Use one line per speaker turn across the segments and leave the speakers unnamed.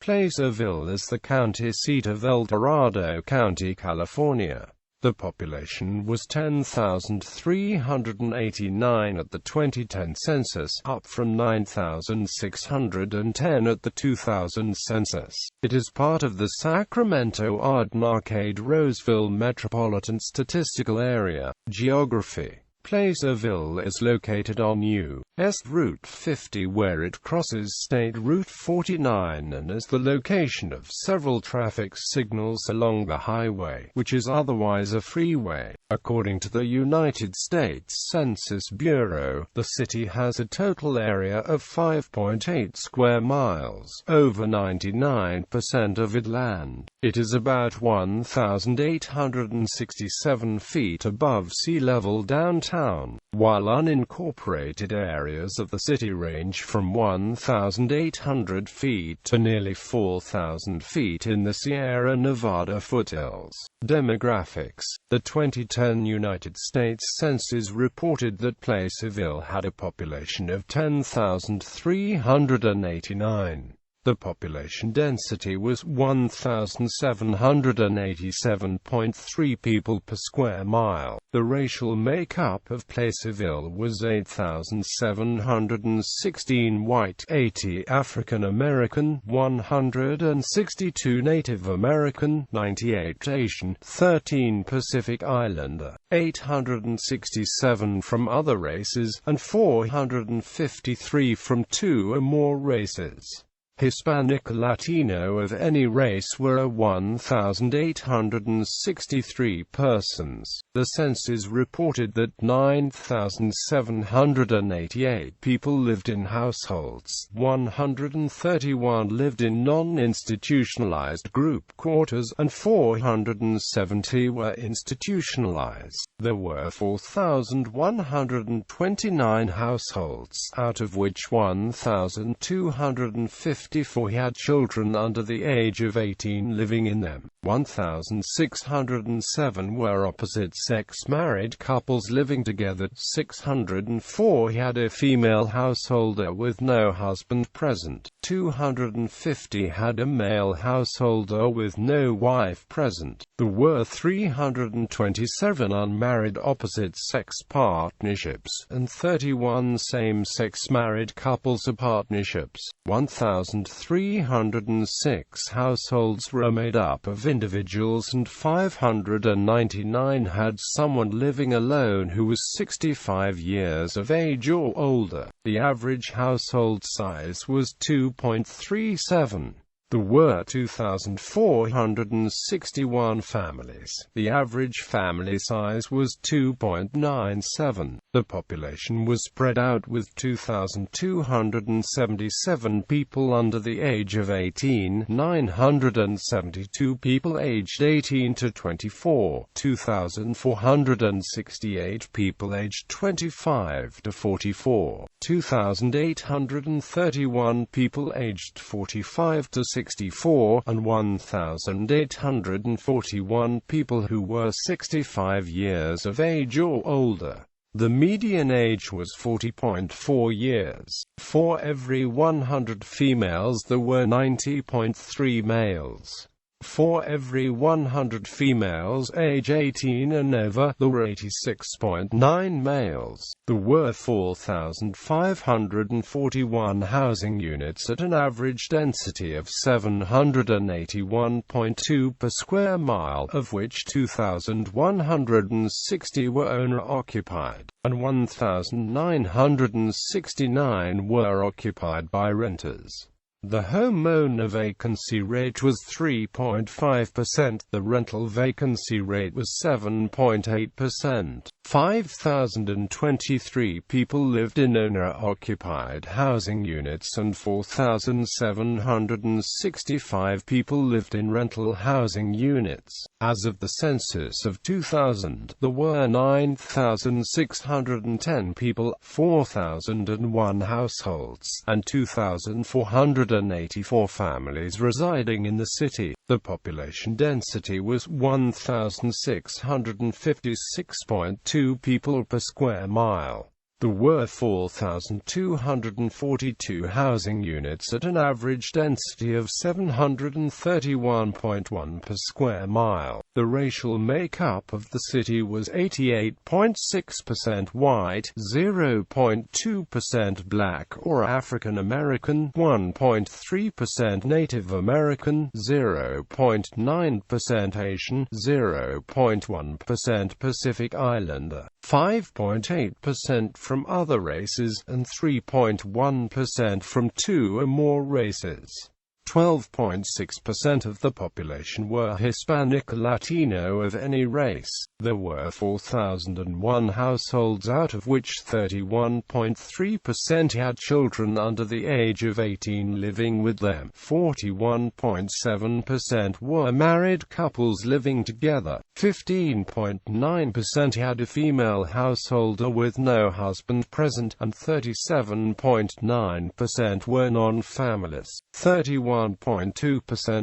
Placerville is the county seat of Dorado County, California. The population was 10,389 at the 2010 census, up from 9,610 at the 2000 census. It is part of the Sacramento, Arden-Arcade, Roseville Metropolitan Statistical Area. Geography. Placerville is located on U.S. Route 50, where it crosses State Route 49 and is the location of several traffic signals along the highway, which is otherwise a freeway. According to the United States Census Bureau, the city has a total area of 5.8 square miles, over 99% of it land. It is about 1,867 feet above sea level downtown, while unincorporated areas of the city range from 1,800 feet to nearly 4,000 feet in the Sierra Nevada foothills. Demographics. The 2010 United States Census reported that Placerville had a population of 10,389. The population density was 1,787.3 people per square mile. The racial makeup of Placerville was 8,716 white, 80 African American, 162 Native American, 98 Asian, 13 Pacific Islander, 867 from other races, and 453 from two or more races. Hispanic or Latino of any race were 1,863 persons. The census reported that 9,788 people lived in households, 131 lived in non-institutionalized group quarters, and 470 were institutionalized. There were 4,129 households, out of which 1,254 had children under the age of 18 living in them. 1,607 were opposite-sex married couples living together. 604 had a female householder with no husband present. 250 had a male householder with no wife present. There were 327 unmarried opposite-sex partnerships, and 31 same-sex married couples or partnerships. 1,306 households were made up of individuals, and 599 had someone living alone who was 65 years of age or older. The average household size was 2.37. There were 2,461 families. The average family size was 2.97. The population was spread out with 2,277 people under the age of 18, 972 people aged 18 to 24, 2,468 people aged 25 to 44, 2,831 people aged 45 to 64, and 1,841 people who were 65 years of age or older. The median age was 40.4 years. For every 100 females there were 90.3 males. For every 100 females age 18 and over, there were 86.9 males. There were 4,541 housing units at an average density of 781.2 per square mile, of which 2,160 were owner-occupied, and 1,969 were occupied by renters. The homeowner vacancy rate was 3.5%. The rental vacancy rate was 7.8%. 5,023 people lived in owner-occupied housing units, and 4,765 people lived in rental housing units. As of the census of 2000, there were 9,610 people, 4,001 households, and 2,484 families residing in the city. The population density was 1,656.2 people per square mile. There were 4,242 housing units at an average density of 731.1 per square mile. The racial makeup of the city was 88.6% white, 0.2% black or African American, 1.3% Native American, 0.9% Asian, 0.1% Pacific Islander, 5.8% from other races, and 3.1% from two or more races. 12.6% of the population were Hispanic or Latino of any race. There were 4,001 households, out of which 31.3% had children under the age of 18 living with them. 41.7% were married couples living together. 15.9% had a female householder with no husband present, and 37.9% were non-families. 31.2%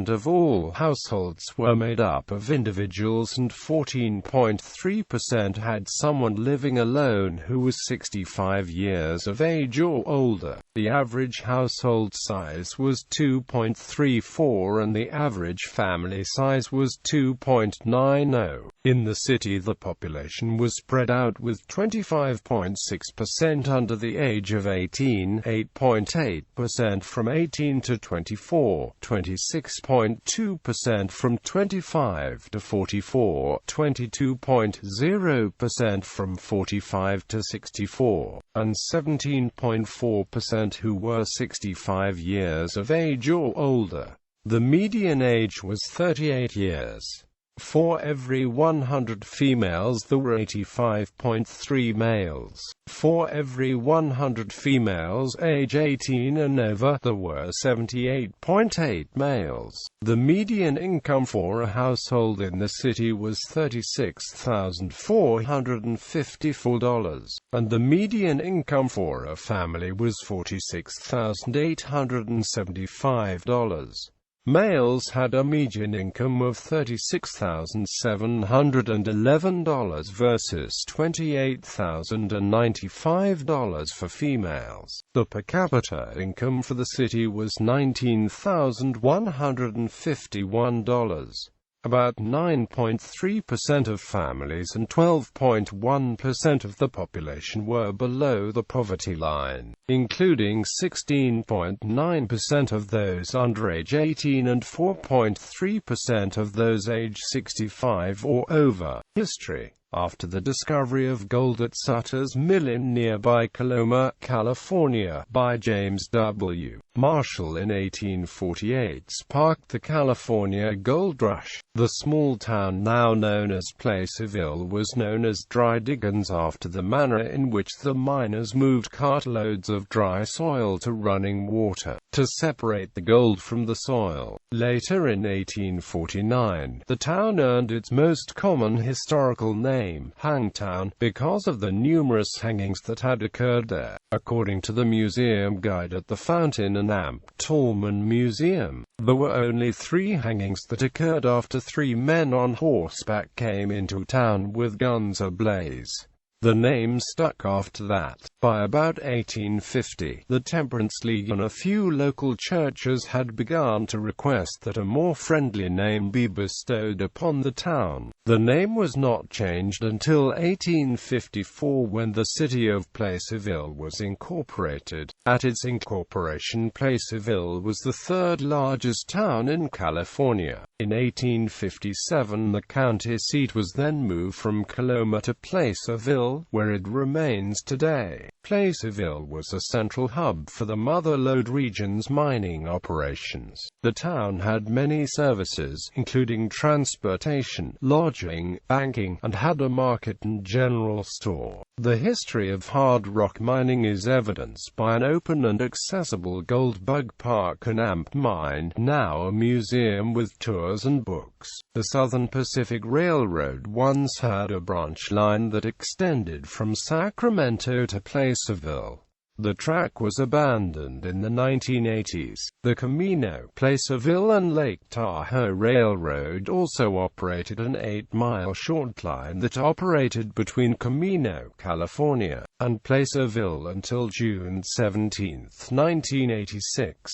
of all households were made up of individuals, and 14.3% had someone living alone who was 65 years of age or older. The average household size was 2.34 and the average family size was 2.90. In the city, the population was spread out, with 25.6% under the age of 18, 8.8% from 18 to 24, 26.2% from 25 to 44, 22.0% from 45 to 64, and 17.4% who were 65 years of age or older. The median age was 38 years. For every 100 females there were 85.3 males. For every 100 females age 18 and over, there were 78.8 males. The median income for a household in the city was $36,454, and the median income for a family was $46,875. Males had a median income of $36,711 versus $28,095 for females. The per capita income for the city was $19,151. About 9.3% of families and 12.1% of the population were below the poverty line, including 16.9% of those under age 18 and 4.3% of those age 65 or over. History. After the discovery of gold at Sutter's Mill in nearby Coloma, California, by James W. Marshall in 1848 sparked the California Gold Rush. The small town now known as Placerville was known as Dry Diggins after the manner in which the miners moved cartloads of dry soil to running water to separate the gold from the soil. Later in 1849, the town earned its most common historical name, Hangtown, because of the numerous hangings that had occurred there. According to the museum guide at the Fountain and Amp Tallman Museum, there were only 3 hangings that occurred after 3 men on horseback came into town with guns ablaze. The name stuck after that. By about 1850, the Temperance League and a few local churches had begun to request that a more friendly name be bestowed upon the town. The name was not changed until 1854, when the city of Placerville was incorporated. At its incorporation, Placerville was the 3rd largest town in California. In 1857, the county seat was then moved from Coloma to Placerville, where it remains today. Placerville was a central hub for the Mother Lode region's mining operations. The town had many services, including transportation, lodging, banking, and had a market and general store. The history of hard rock mining is evidenced by an open and accessible Gold Bug Park and Amp Mine, now a museum with tours and books. The Southern Pacific Railroad once had a branch line that extended from Sacramento to Placerville. The track was abandoned in the 1980s. The Camino, Placerville and Lake Tahoe Railroad also operated an 8-mile short line that operated between Camino, California, and Placerville until June 17, 1986.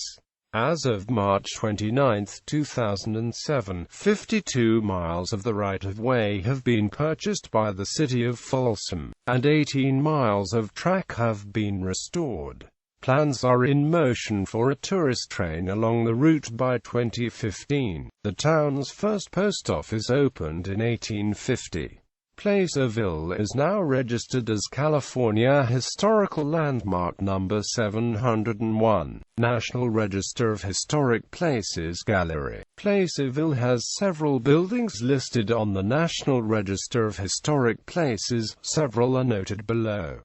As of March 29, 2007, 52 miles of the right-of-way have been purchased by the city of Folsom, and 18 miles of track have been restored. Plans are in motion for a tourist train along the route by 2015. The town's first post office opened in 1850. Placerville is now registered as California Historical Landmark Number 701, National Register of Historic Places Gallery. Placerville has several buildings listed on the National Register of Historic Places, several are noted below.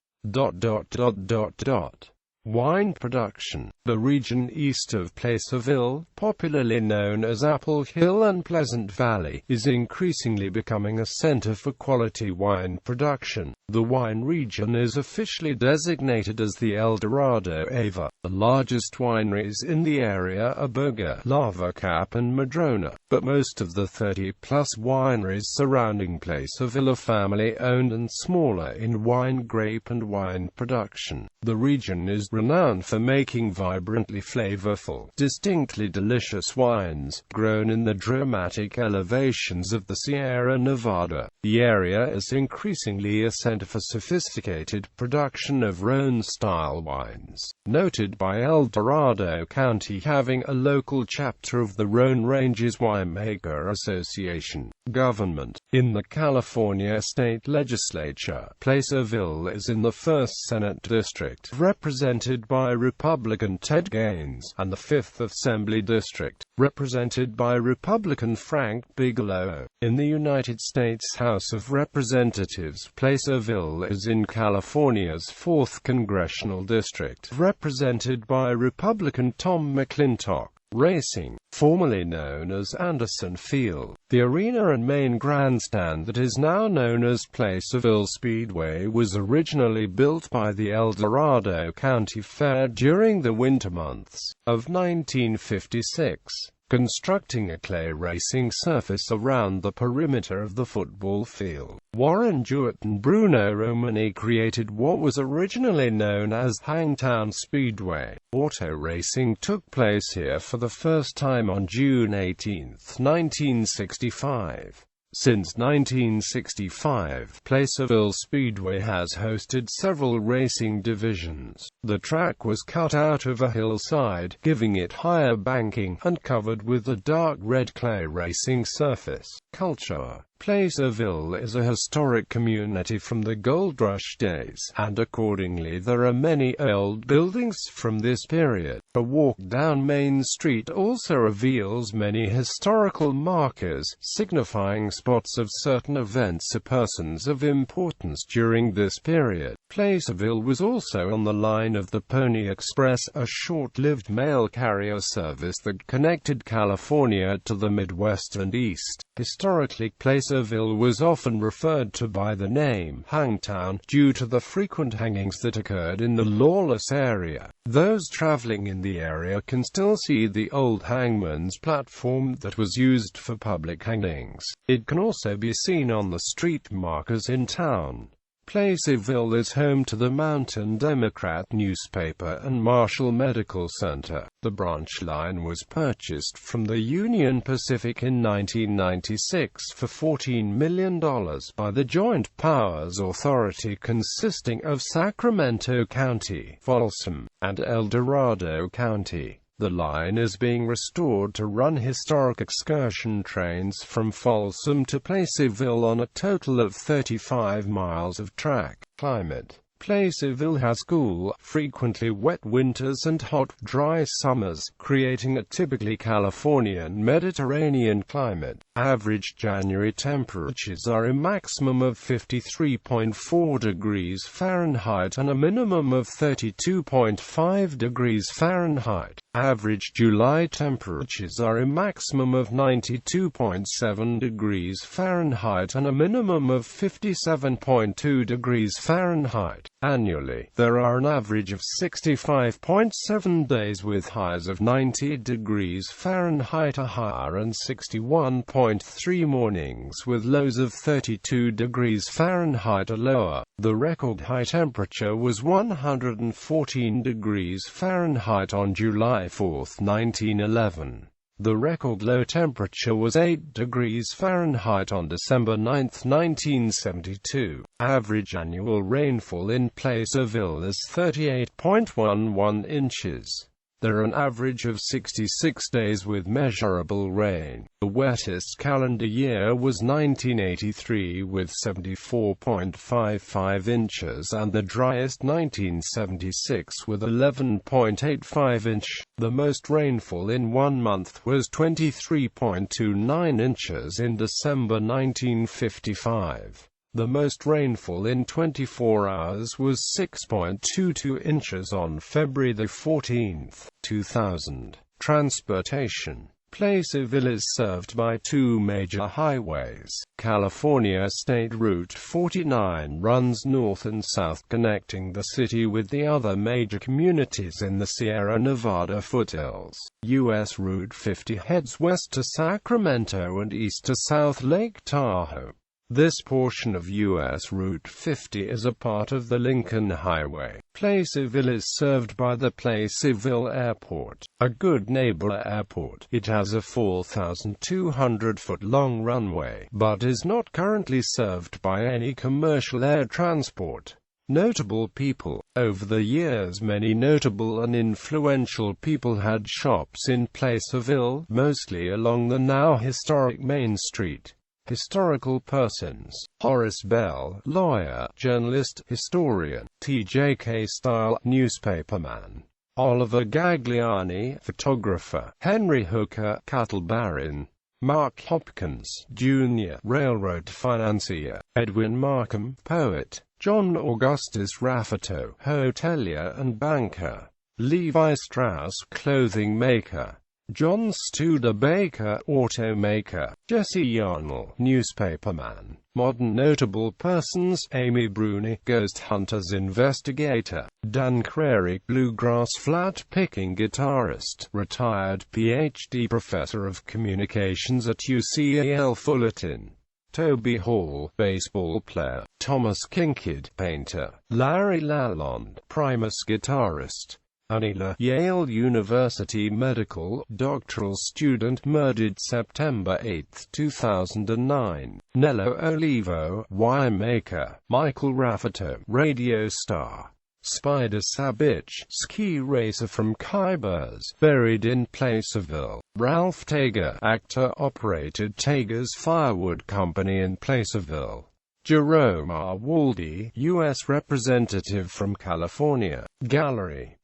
Wine production. The region east of Placerville, popularly known as Apple Hill and Pleasant Valley, is increasingly becoming a center for quality wine production. The wine region is officially designated as the El Dorado Ava. The largest wineries in the area are Berger, Lava Cap and Madrona, but most of the 30-plus wineries surrounding Placerville are family-owned and smaller in wine, grape and wine production. The region is renowned for making vibrantly flavorful, distinctly delicious wines, grown in the dramatic elevations of the Sierra Nevada. The area is increasingly a center for sophisticated production of Rhone-style wines, noted by El Dorado County having a local chapter of the Rhone Ranges Winemaker Association. Government. In the California State Legislature, Placerville is in the 1st Senate District, represented by Republican Ted Gaines, and the 5th Assembly District, represented by Republican Frank Bigelow. In the United States House of Representatives, Placerville is in California's 4th Congressional District, represented by Republican Tom McClintock. Racing, formerly known as Anderson Field, the arena and main grandstand that is now known as Placerville Speedway was originally built by the El Dorado County Fair during the winter months of 1956. Constructing a clay racing surface around the perimeter of the football field. Warren Jewett and Bruno Romani created what was originally known as Hangtown Speedway. Auto racing took place here for the first time on June 18, 1965. Since 1965, Placerville Speedway has hosted several racing divisions. The track was cut out of a hillside, giving it higher banking, and covered with a dark red clay racing surface. Culture. Placerville is a historic community from the gold rush days, and accordingly there are many old buildings from this period. A walk down Main Street also reveals many historical markers, signifying spots of certain events or persons of importance during this period. Placerville was also on the line of the Pony Express, a short-lived mail carrier service that connected California to the Midwest and East. Historically, Placerville was often referred to by the name Hangtown, due to the frequent hangings that occurred in the lawless area. Those traveling in the area can still see the old hangman's platform that was used for public hangings. It can also be seen on the street markers in town. Placerville is home to the Mountain Democrat newspaper and Marshall Medical Center. The branch line was purchased from the Union Pacific in 1996 for $14 million by the Joint Powers Authority consisting of Sacramento County, Folsom, and El Dorado County. The line is being restored to run historic excursion trains from Folsom to Placerville on a total of 35 miles of track. Climate. Placerville has cool, frequently wet winters and hot, dry summers, creating a typically Californian Mediterranean climate. Average January temperatures are a maximum of 53.4 degrees Fahrenheit and a minimum of 32.5 degrees Fahrenheit. Average July temperatures are a maximum of 92.7 degrees Fahrenheit and a minimum of 57.2 degrees Fahrenheit. Annually, there are an average of 65.7 days with highs of 90 degrees Fahrenheit or higher and 61.3 mornings with lows of 32 degrees Fahrenheit or lower. The record high temperature was 114 degrees Fahrenheit on July 4, 1911. The record low temperature was 8 degrees Fahrenheit on December 9, 1972. Average annual rainfall in Placerville is 38.11 inches. There are an average of 66 days with measurable rain. The wettest calendar year was 1983 with 74.55 inches and the driest 1976 with 11.85 inches. The most rainfall in one month was 23.29 inches in December 1955. The most rainfall in 24 hours was 6.22 inches on February 14, 2000. Transportation. Placerville is served by two major highways. California State Route 49 runs north and south connecting the city with the other major communities in the Sierra Nevada foothills. U.S. Route 50 heads west to Sacramento and east to South Lake Tahoe. This portion of U.S. Route 50 is a part of the Lincoln Highway. Placerville is served by the Placerville Airport, a Good Neighbor Airport. It has a 4,200-foot-long runway, but is not currently served by any commercial air transport. Notable people. Over the years, many notable and influential people had shops in Placerville, mostly along the now historic Main Street. Historical persons: Horace Bell, lawyer, journalist, historian; T.J.K. Style, newspaperman; Oliver Gagliani, photographer; Henry Hooker, cattle baron; Mark Hopkins, Jr., railroad financier; Edwin Markham, poet; John Augustus Raffato, hotelier and banker; Levi Strauss, clothing maker; John Studebaker, automaker; Jesse Yarnell, newspaperman. Modern notable persons: Amy Bruni, ghost hunters investigator; Dan Crary, bluegrass flat-picking guitarist, retired Ph.D. professor of communications at UCL Fullerton; Toby Hall, baseball player; Thomas Kinkade, painter; Larry Lalonde, Primus guitarist; Anila, Yale University medical, doctoral student, murdered September 8, 2009. Nello Olivo, winemaker; Michael Raffato, radio star; Spider Sabich, ski racer from Kybers, buried in Placerville; Ralph Tager, actor, operated Tager's Firewood Company in Placerville; Jerome R. Waldy, U.S. Representative from California. Gallery.